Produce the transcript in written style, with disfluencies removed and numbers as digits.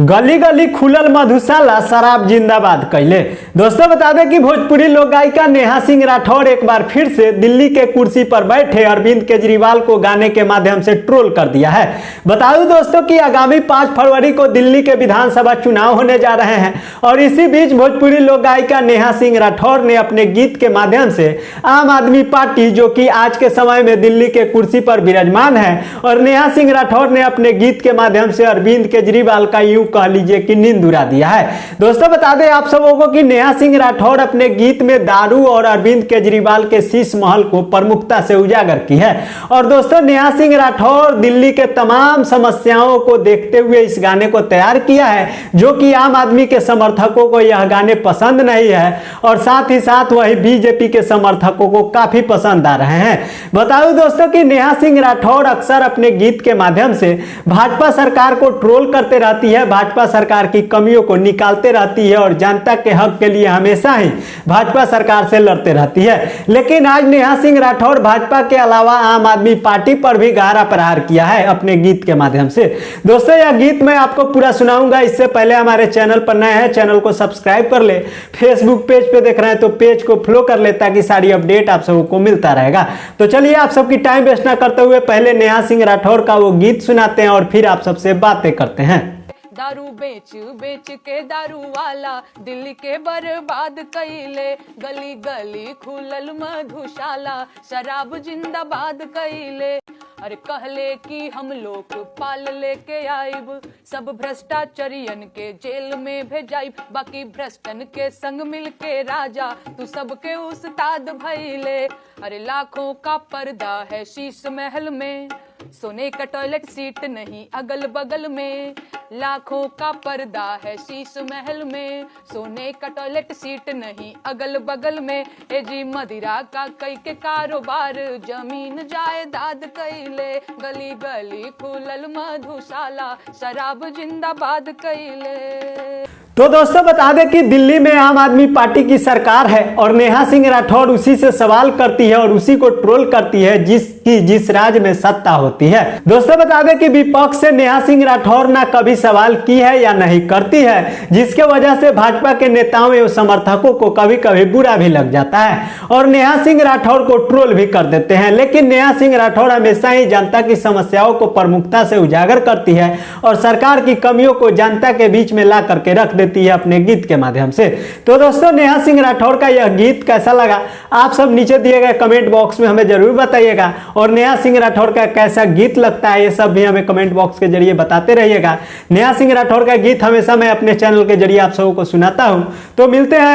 गली गली खुलल मधुशाला, शराब जिंदाबाद कैले। दोस्तों बता दें कि भोजपुरी लोक गायिका नेहा सिंह राठौर एक बार फिर से दिल्ली के कुर्सी पर बैठे अरविंद केजरीवाल को गाने के माध्यम से ट्रोल कर दिया है। बता दूं दोस्तों कि आगामी 5 फरवरी को दिल्ली के विधानसभा चुनाव होने जा रहे हैं और इसी बीच भोजपुरी लोक गायिका नेहा सिंह राठौर ने अपने गीत के माध्यम से आम आदमी पार्टी, जो कि आज के समय में दिल्ली के कुर्सी पर विराजमान है, और नेहा सिंह राठौर ने अपने गीत के माध्यम से अरविंद केजरीवाल का यूं कह लीजिए कि नींद उड़ा दिया है। दोस्तों बता दें आप सबों को कि नेहा सिंह राठौर अपने गीत में दारू और अरविंद केजरीवाल के शीश महल को प्रमुखता से उजागर की है। और दोस्तों नेहा सिंह राठौर दिल्ली के तमाम समस्याओं को देखते हुए इस गाने को तैयार किया है, जो कि आम आदमी के समर्थकों को यह गाने पसंद नहीं है और साथ ही साथ वही बीजेपी के समर्थकों को काफी पसंद आ रहे हैं। बता दूं दोस्तों कि नेहा सिंह राठौर अक्सर अपने गीत के माध्यम से भाजपा सरकार को ट्रोल करते रहती है, भाजपा सरकार की कमियों को निकालते रहती है और जनता के हक के लिए हमेशा ही भाजपा सरकार से लड़ते रहती है। लेकिन आज नेहा सिंह राठौर भाजपा के अलावा आम आदमी पार्टी पर भी गहरा प्रहार किया है अपने गीत के माध्यम से। दोस्तों यह गीत मैं आपको पूरा सुनाऊंगा, इससे पहले हमारे चैनल पर नए हैं चैनल को सब्सक्राइब कर ले, फेसबुक पेज पे देख रहे हैं तो पेज को फॉलो कर ले ताकि सारी अपडेट आप सबको मिलता रहेगा। तो चलिए आप सबकी टाइम वेस्ट ना करते हुए पहले नेहा सिंह राठौर का वो गीत सुनाते हैं और फिर आप सबसे बातें करते हैं। दारू बेच बेच के दारू वाला दिल्ली के बर्बाद कइले, गली गली खुलल मधुशाला, शराब जिंदाबाद कइले। अरे कहले कि हम लोग पाल लेके आइब, सब भ्रष्टाचारियन के जेल में भेजाइब, बाकी भ्रष्टन के संग मिल के राजा तू सबके उस्ताद भइले। अरे लाखों का पर्दा है शीश महल में, सोने का टॉयलेट सीट नहीं अगल बगल में। लाखों का पर्दा है शीश महल में, सोने का टॉयलेट सीट नहीं अगल बगल में। ए जी मदिरा का कई के कारोबार, जमीन जायदाद कइले, गली गली खुलल मधुशाला, शराब जिंदाबाद कइले। तो दोस्तों बता दें कि दिल्ली में आम आदमी पार्टी की सरकार है और नेहा सिंह राठौर उसी से सवाल करती है और उसी को ट्रोल करती है जिस राज्य में सत्ता होती है। दोस्तों बता दें कि विपक्ष से नेहा सिंह राठौर ना कभी सवाल की है या नहीं करती है, जिसके वजह से भाजपा के नेताओं एवं समर्थकों को कभी कभी बुरा भी लग जाता है और नेहा सिंह राठौर को ट्रोल भी कर देते हैं। लेकिन नेहा सिंह राठौर हमेशा ही जनता की समस्याओं को प्रमुखता से उजागर करती है और सरकार की कमियों को जनता के बीच में ला करके रख देती है अपने गीत के माध्यम से। तो दोस्तों नेहा सिंह राठौर का यह गीत कैसा लगा आप सब नीचे दिए गए कमेंट बॉक्स में हमें जरूर बताइएगा और नेहा सिंह राठौर का कैसा गीत लगता है ये सब भी हमें कमेंट बॉक्स के जरिए बताते रहिएगा। नेहा सिंह राठौर का गीत हमेशा मैं अपने चैनल के जरिए आप सबको सुनाता हूं। तो मिलते हैं